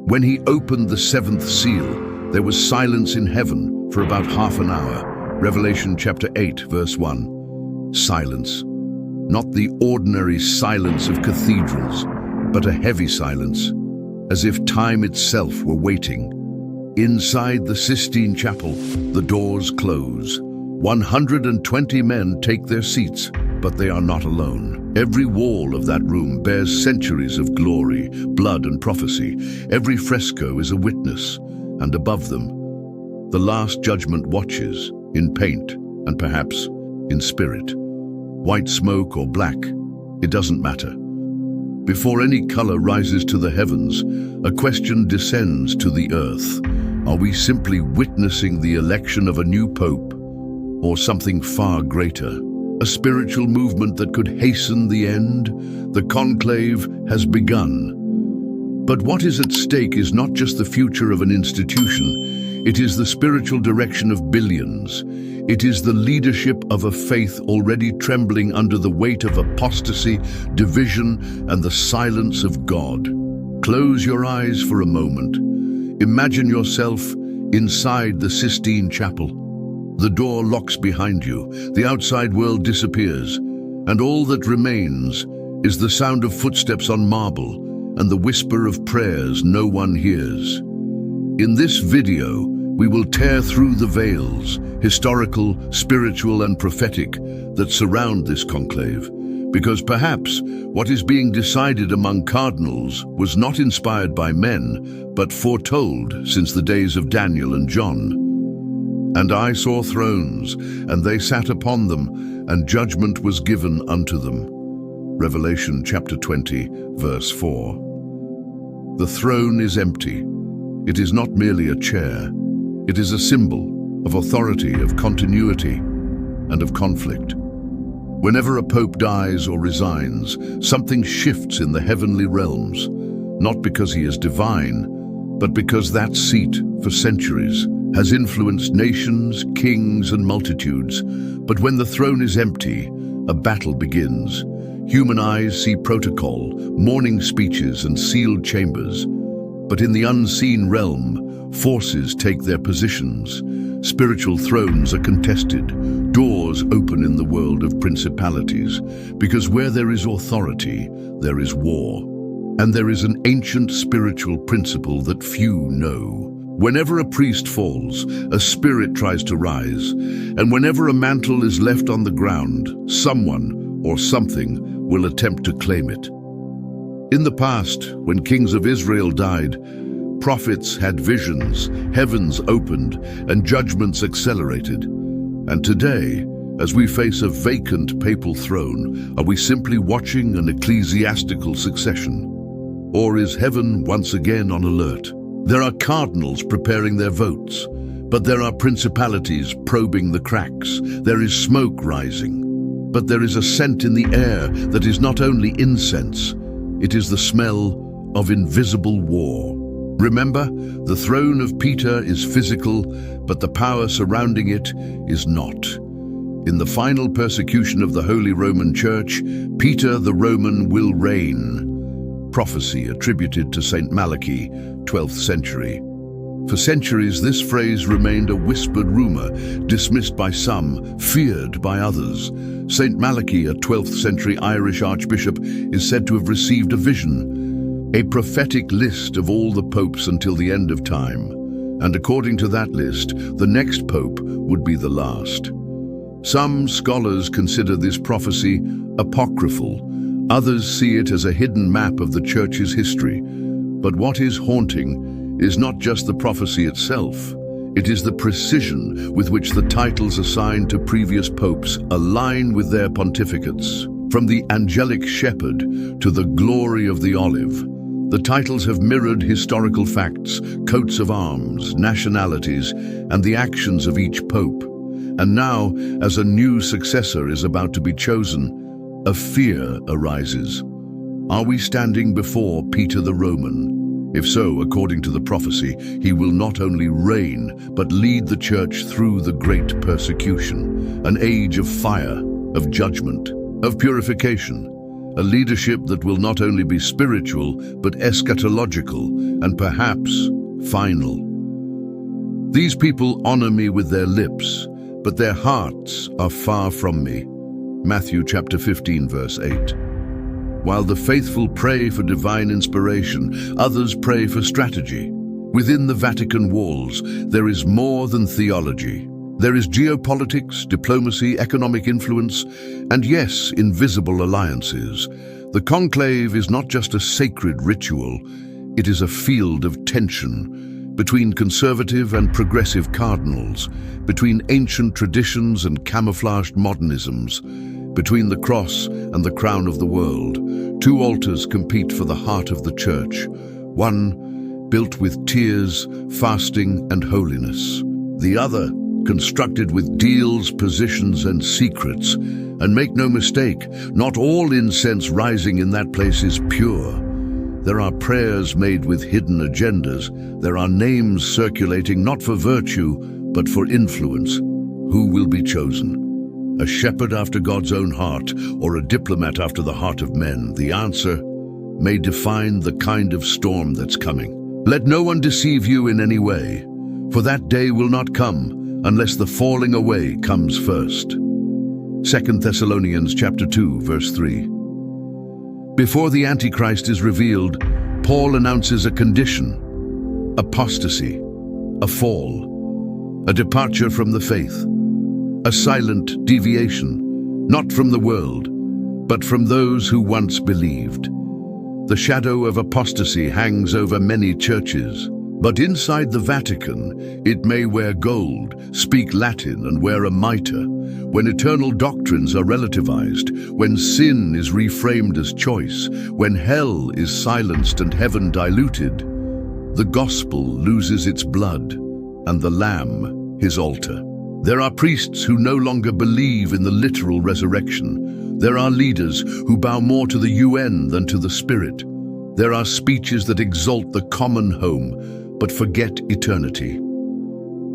When he opened the seventh seal, there was silence in heaven for about half an hour. Revelation chapter 8, verse 1. Silence. Not the ordinary silence of cathedrals, but a heavy silence, as if time itself were waiting. Inside the Sistine Chapel, the doors close. 120 men take their seats, but they are not alone. Every wall of that room bears centuries of glory, blood, and prophecy. Every fresco is a witness, and above them, the Last Judgment watches, in paint and perhaps in spirit. White smoke or black, it doesn't matter. Before any color rises to the heavens, a question descends to the earth. Are we simply witnessing the election of a new pope, or something far greater? A spiritual movement that could hasten the end? The conclave has begun. But what is at stake is not just the future of an institution. It is the spiritual direction of billions. It is the leadership of a faith already trembling under the weight of apostasy, division, and the silence of God. Close your eyes for a moment. Imagine yourself inside the Sistine Chapel. The door locks behind you, the outside world disappears, and all that remains is the sound of footsteps on marble and the whisper of prayers no one hears. In this video, we will tear through the veils, historical, spiritual, and prophetic, that surround this conclave, because perhaps what is being decided among cardinals was not inspired by men, but foretold since the days of Daniel and John. And I saw thrones, and they sat upon them, and judgment was given unto them. Revelation chapter 20, verse 4. The throne is empty. It is not merely a chair. It is a symbol of authority, of continuity, and of conflict. Whenever a pope dies or resigns, something shifts in the heavenly realms, not because he is divine, but because that seat, for centuries, has influenced nations, kings, and multitudes. But when the throne is empty, a battle begins. Human eyes see protocol, mourning speeches, and sealed chambers. But in the unseen realm, forces take their positions. Spiritual thrones are contested. Doors open in the world of principalities. Because where there is authority, there is war. And there is an ancient spiritual principle that few know. Whenever a priest falls, a spirit tries to rise. And whenever a mantle is left on the ground, someone or something will attempt to claim it. In the past, when kings of Israel died, prophets had visions, heavens opened, and judgments accelerated. And today, as we face a vacant papal throne, are we simply watching an ecclesiastical succession? Or is heaven once again on alert? There are cardinals preparing their votes, but there are principalities probing the cracks. There is smoke rising, but there is a scent in the air that is not only incense, it is the smell of invisible war. Remember, the throne of Peter is physical, but the power surrounding it is not. In the final persecution of the Holy Roman Church, Peter the Roman will reign. Prophecy attributed to Saint Malachi, 12th century. For centuries, this phrase remained a whispered rumor, dismissed by some, feared by others. Saint Malachi, a 12th century Irish archbishop, is said to have received a vision, a prophetic list of all the popes until the end of time. And according to that list, the next pope would be the last. Some scholars consider this prophecy apocryphal. Others see it as a hidden map of the Church's history. But what is haunting is not just the prophecy itself. It is the precision with which the titles assigned to previous popes align with their pontificates. From the angelic shepherd to the glory of the olive, the titles have mirrored historical facts, coats of arms, nationalities, and the actions of each pope. And now, as a new successor is about to be chosen, a fear arises. Are we standing before Peter the Roman? If so, according to the prophecy, he will not only reign, but lead the church through the great persecution, an age of fire, of judgment, of purification. a leadership that will not only be spiritual, but eschatological and perhaps final. These people honor me with their lips, but their hearts are far from me. Matthew chapter 15, verse 8. While the faithful pray for divine inspiration, others pray for strategy. Within the Vatican walls, there is more than theology. There is geopolitics, diplomacy, economic influence, and yes, invisible alliances. The conclave is not just a sacred ritual, it is a field of tension between conservative and progressive cardinals, between ancient traditions and camouflaged modernisms, between the cross and the crown of the world. Two altars compete for the heart of the church, one built with tears, fasting, and holiness. The other, constructed with deals, positions, and secrets. And make no mistake, not all incense rising in that place is pure. There are prayers made with hidden agendas. There are names circulating not for virtue, but for influence. Who will be chosen? A shepherd after God's own heart, or a diplomat after the heart of men? The answer may define the kind of storm that's coming. Let no one deceive you in any way, for that day will not come unless the falling away comes first. 2 Thessalonians chapter 2, verse 3. Before the Antichrist is revealed, Paul announces a condition: apostasy, a fall, a departure from the faith, a silent deviation, not from the world, but from those who once believed. The shadow of apostasy hangs over many churches, but inside the Vatican, it may wear gold, speak Latin, and wear a mitre. When eternal doctrines are relativized, when sin is reframed as choice, when hell is silenced and heaven diluted, the gospel loses its blood, and the Lamb his altar. There are priests who no longer believe in the literal resurrection. There are leaders who bow more to the UN than to the Spirit. There are speeches that exalt the common home, but forget eternity.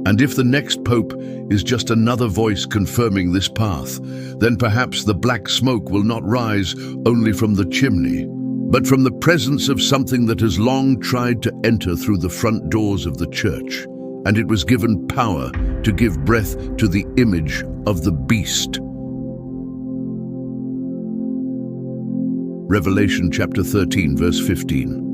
And if the next pope is just another voice confirming this path, then perhaps the black smoke will not rise only from the chimney, but from the presence of something that has long tried to enter through the front doors of the church, and it was given power to give breath to the image of the beast. Revelation chapter 13, verse 15.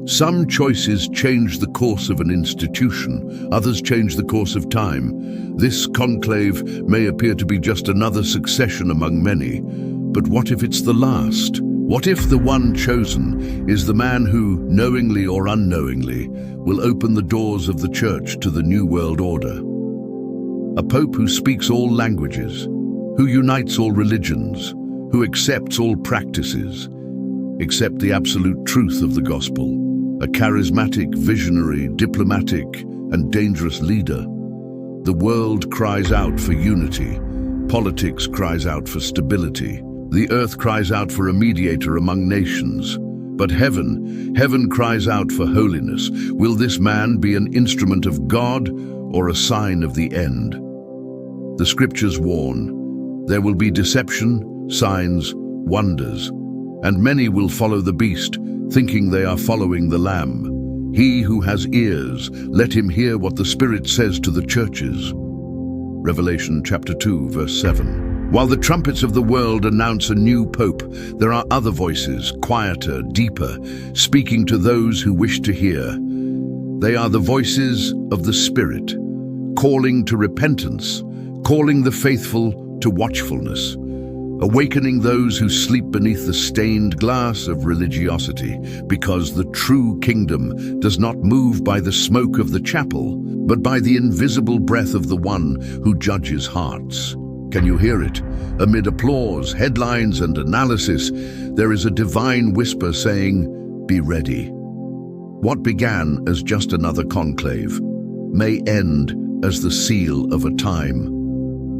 Some choices change the course of an institution, others change the course of time. This conclave may appear to be just another succession among many, but what if it's the last? What if the one chosen is the man who, knowingly or unknowingly, will open the doors of the church to the New World Order? A pope who speaks all languages, who unites all religions, who accepts all practices, except the absolute truth of the gospel. A charismatic, visionary, diplomatic, and dangerous leader. The world cries out for unity. Politics cries out for stability. The earth cries out for a mediator among nations. But heaven cries out for holiness. Will this man be an instrument of God or a sign of the end? The scriptures warn, there will be deception, signs, wonders, and many will follow the beast, thinking they are following the Lamb. He who has ears, let him hear what the Spirit says to the churches. Revelation chapter 2, verse 7. While the trumpets of the world announce a new pope, there are other voices, quieter, deeper, speaking to those who wish to hear. They are the voices of the Spirit, calling to repentance, calling the faithful to watchfulness, awakening those who sleep beneath the stained glass of religiosity, because the true kingdom does not move by the smoke of the chapel, but by the invisible breath of the one who judges hearts. Can you hear it? Amid applause, headlines, and analysis, there is a divine whisper saying, "Be ready." What began as just another conclave may end as the seal of a time.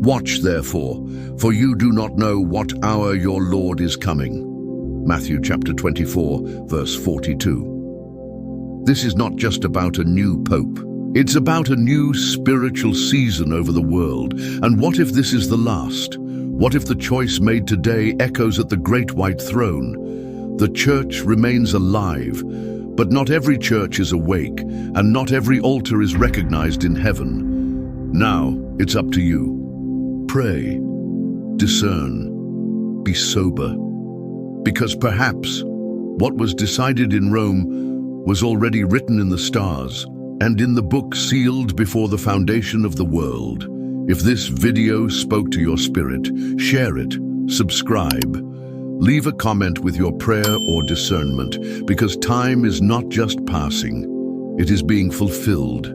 Watch, therefore, for you do not know what hour your Lord is coming. Matthew chapter 24, verse 42. This is not just about a new pope. It's about a new spiritual season over the world. And what if this is the last? What if the choice made today echoes at the great white throne? The church remains alive, but not every church is awake, and not every altar is recognized in heaven. Now, it's up to you. Pray, discern, be sober. Because perhaps what was decided in Rome was already written in the stars and in the book sealed before the foundation of the world. If this video spoke to your spirit, share it, subscribe. Leave a comment with your prayer or discernment, because time is not just passing, it is being fulfilled.